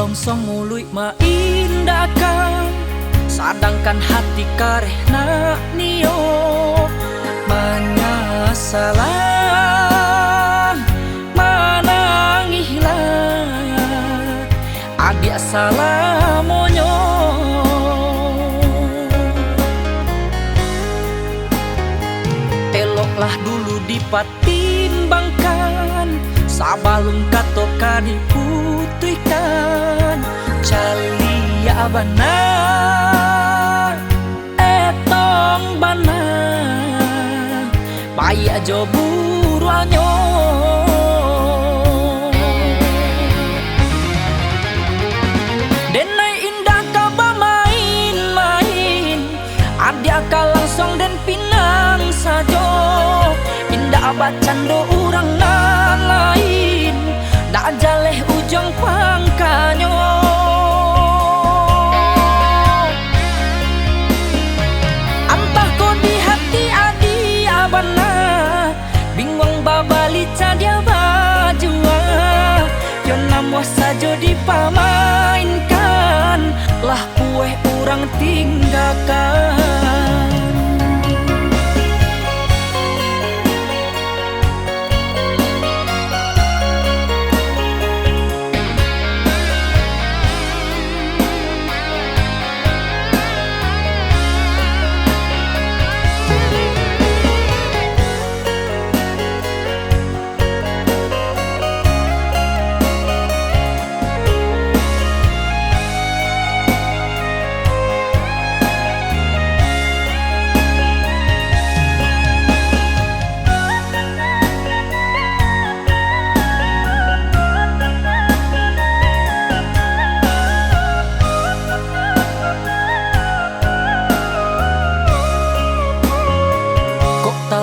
longsong mului maindakan, sedangkan hati karehna nio menyesalah manangihlah adia salah monyo. Eloklah dulu dipatimbangkan sabalung katoka diputihkan. Calia bana etong bana bayi aja buruanyo. Denai indah kaba main-main adia ka langsung dan pinang sajo. Indah bacando urang lain dak jaleh ujung pangkanyo. Antah ko di hati adi abana bingung babalica dia bajua. Yo namo sajo dipamainkan lah kue urang tinggalkan.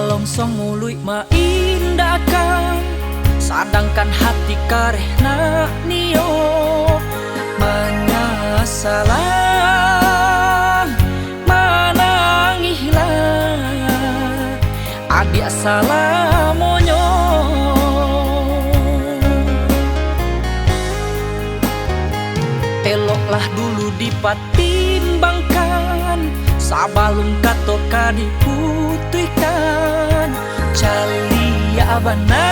Longsong mului maindakan, sedangkan hati karehna nio menyesalah manangihlah adia salah monyo. Eloklah dulu dipatimbangkan sabalung katoka diputihkan. Calia bana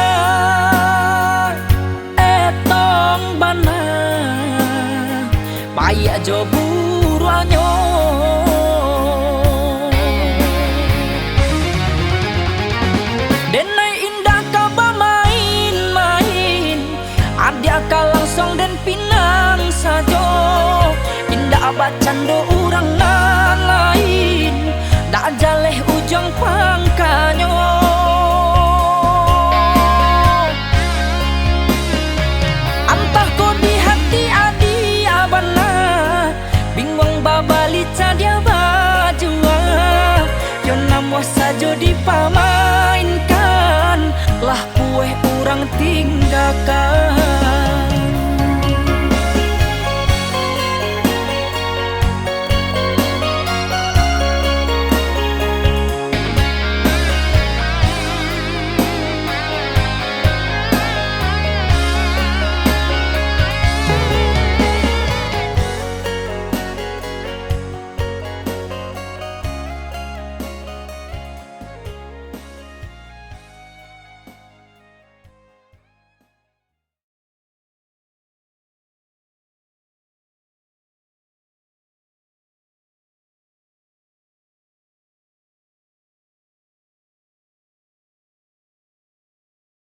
etong bana bayi aja buruanyo. Denai indah kaba main-main adia ka langsung dan pinang sajo. Indah bacando urang lain dak jaleh ujung pangkanyo. Antah ko di hati adi abana bingung babalica dia bajua. Yo namo sajo dipamainkan lah kue urang tinggalkan.